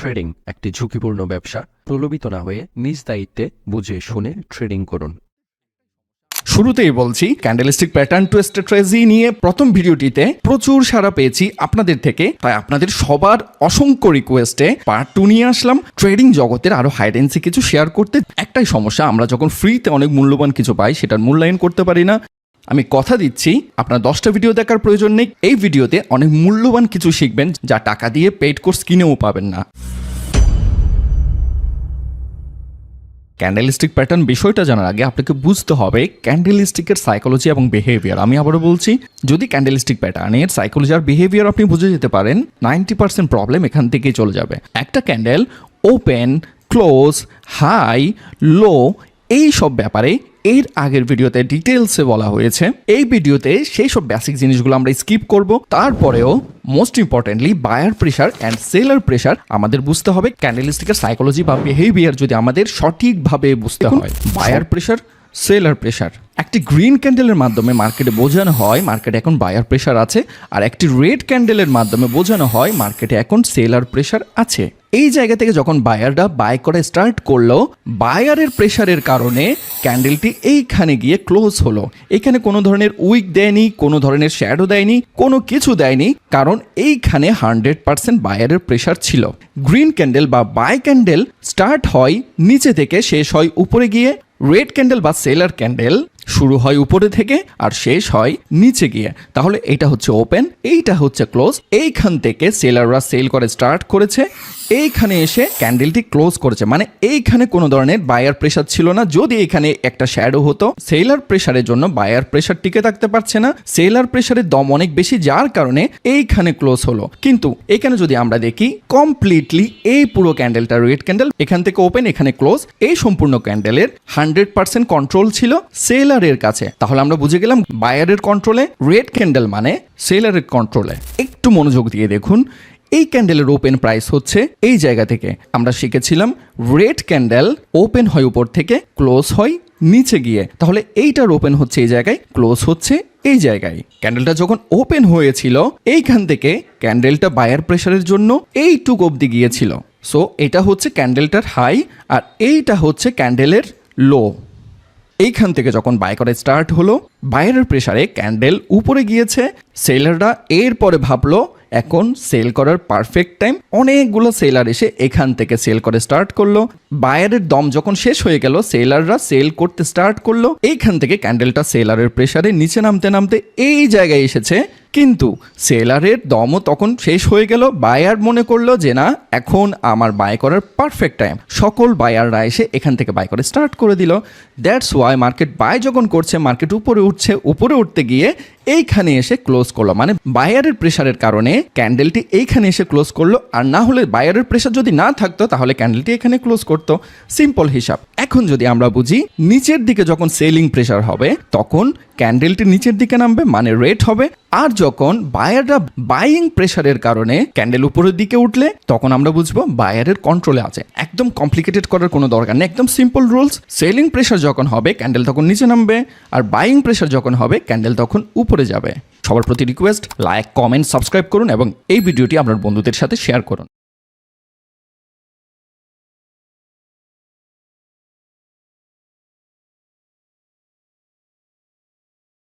Trading একটি ঝুঁকিপূর্ণ ব্যবসা। প্রলোভিত না হয়ে নিজ দায়িত্বে বুঝে শুনে ট্রেডিং করুন। শুরুতেই বলছি, ক্যান্ডেলস্টিক প্যাটার্ন টু স্ট্র্যাটেজি নিয়ে প্রথম ভিডিওটিতে প্রচুর সাড়া পেয়েছি আপনাদের থেকে, তাই আপনাদের সবার অসংখ্য রিকোয়েস্টে পার্ট 2 নিয়ে আসলাম ট্রেডিং জগতের আরো হাইডেন্সি কিছু শেয়ার করতে। একটাই সমস্যা, আমরা যখন ফ্রিতে অনেক মূল্যবান কিছু পাই সেটার মূল্যায়ন করতে পারি না। আমি কথা দিচ্ছি, আপনার 10টা ভিডিও দেখার প্রয়োজন নেই, এই ভিডিওতে অনেক মূল্যবান কিছু শিখবেন যা টাকা দিয়ে পেইড কোর্স কিনেও পাবেন না। ক্যান্ডেলস্টিক প্যাটার্ন বিষয়টা জানার আগে আপনাকে বুঝতে হবে ক্যান্ডেলস্টিকের সাইকোলজি এবং বিহেভিয়ার। আমি আবারও বলছি, যদি ক্যান্ডেলস্টিক প্যাটার্নের সাইকোলজি আর বিহেভিয়ার আপনি বুঝে যেতে পারেন, 90% প্রবলেম এখান থেকেই চলে যাবে। একটা ক্যান্ডেল ওপেন, ক্লোজ, হাই, লো, এই সব ব্যাপারে এর আগের ভিডিওতে ডিটেলসে বলা হয়েছে। এই ভিডিওতে সেই সব বেসিক জিনিসগুলো আমরা স্কিপ করব। তারপরেও most importantly buyer pressure and seller pressure আমাদের বুঝতে হবে। ক্যান্ডেলস্টিকের সাইকোলজি বা বিহেভিয়ার যদি আমাদের সঠিকভাবে বুঝতে হয়, বায়ার প্রেশার, সেলার প্রেশার। একটি গ্রিন ক্যান্ডেলের মাধ্যমে মার্কেটে বোঝানো হয় মার্কেটে এখন বায়ার প্রেশার আছে, আর একটি রেড ক্যান্ডেলের মাধ্যমে বোঝানো হয় মার্কেটে এখন সেলার প্রেশার আছে। এই জায়গা থেকে যখন বায়াররা বাই করে স্টার্ট করলো, বায়ারের প্রেশারের কারণে ক্যান্ডেলটি এইখানে গিয়ে ক্লোজ হলো। এখানে কোনো ধরনের উইক দেয়নি, কোনো ধরনের শ্যাডো দেয়নি, কোনো কিছু দেয়নি, কারণ এইখানে 100% বায়ারের প্রেশার ছিল। গ্রিন ক্যান্ডেল বা বাই ক্যান্ডেল স্টার্ট হয় নিচে থেকে, শেষ হয় উপরে গিয়ে। রেড ক্যান্ডেল বা সেলার ক্যান্ডেল শুরু হয় উপরে থেকে আর শেষ হয় নিচে গিয়ে। তাহলে এটা হচ্ছে ওপেন, এইটা হচ্ছে ক্লোজ। এইখান থেকে সেলাররা সেল করে স্টার্ট করেছে, এইখানে এসে ক্যান্ডেলটি ক্লোজ করেছে, মানে এইখানে কোনো ধরনের বায়ার প্রেশার ছিল না। যদি এখানে একটা শ্যাডো হতো, সেলার প্রেশারের জন্য বায়ার প্রেশার টিকে থাকতে পারছে না, সেলার প্রেশারের দম অনেক বেশি, যার কারণে এইখানে ক্লোজ হলো। কিন্তু এখানে যদি আমরা দেখি, কমপ্লিটলি এই পুরো ক্যান্ডেলটা রেড ক্যান্ডেল, এখান থেকে ওপেন, এখানে ক্লোজ, এই সম্পূর্ণ ক্যান্ডেলের 100% কন্ট্রোল ছিল সেলারের কাছে। তাহলে আমরা বুঝে গেলাম বায়ারের কন্ট্রোলে, রেড ক্যান্ডেল মানে সেলারের কন্ট্রোলে। একটু মনোযোগ দিয়ে দেখুন, এই ক্যান্ডেলের ওপেন প্রাইস হচ্ছে এই জায়গা থেকে। আমরা শিখেছিলাম রেড ক্যান্ডেল ওপেন হয় উপর থেকে, ক্লোজ হয় নিচে গিয়ে। তাহলে এইটার ওপেন হচ্ছে এই জায়গায়, ক্লোজ হচ্ছে এই জায়গায়। ক্যান্ডেলটা যখন ওপেন হয়েছিল, এইখান থেকে ক্যান্ডেলটা বায়ার প্রেশারের জন্য এইটুক অবধি গিয়েছিল। সো এটা হচ্ছে ক্যান্ডেলটার হাই, আর এইটা হচ্ছে ক্যান্ডেলের লো। এইখান থেকে যখন বাই করে স্টার্ট হলো, বায়ারের প্রেশারে ক্যান্ডেল উপরে গিয়েছে। সেলাররা এরপরে ভাবলো এখন সেল করার পারফেক্ট টাইম। অনেকগুলো সেলার এসে এখান থেকে সেল করে স্টার্ট করলো। বায়ারের দম যখন শেষ হয়ে গেল, সেলাররা সেল করতে স্টার্ট করলো। এইখান থেকে ক্যান্ডেলটা সেলারের প্রেশারে নিচে নামতে নামতে এই জায়গায় এসেছে, কিন্তু সেলারের দমও তখন শেষ হয়ে গেল। বায়ার মনে করলো যে না, এখন আমার বাই করার পারফেক্ট টাইম। সকল বায়াররা এসে এখান থেকে বাই করে স্টার্ট করে দিল। দ্যাটস ওয়াই মার্কেট বাই যখন করছে, মার্কেট উপরে উঠছে, উপরে উঠতে গিয়ে এইখানে এসে ক্লোজ করলো। মানে বায়ারের প্রেশারের কারণে ক্যান্ডেলটি এইখানে এসে ক্লোজ করলো, আর না হলে বায়ারের প্রেশার যদি না থাকতো তাহলে ক্যান্ডেলটি এখানে ক্লোজ করতো। সিম্পল হিসাব। এখন যদি আমরা বুঝি, নিচের দিকে যখন সেলিং প্রেশার হবে তখন ক্যান্ডেলটি নিচের দিকে নামবে, মানে রেড হবে। আর যখন বায়াররা বাইং প্রেশারের কারণে ক্যান্ডেল উপরের দিকে উঠলে তখন আমরা বুঝবো বায়ারের কন্ট্রোলে আছে। একদম কমপ্লিকেটেড করার কোনো দরকার নেই, একদম সিম্পল রুলস। সেলিং প্রেশার যখন হবে ক্যান্ডেল তখন নিচে নামবে, আর বাইং প্রেশার যখন হবে ক্যান্ডেল তখন উপরে যাবে। সবার প্রতি রিকোয়েস্ট, লাইক, কমেন্ট, সাবস্ক্রাইব করুন এবং এই ভিডিওটি আপনার বন্ধুদের সাথে শেয়ার করুন।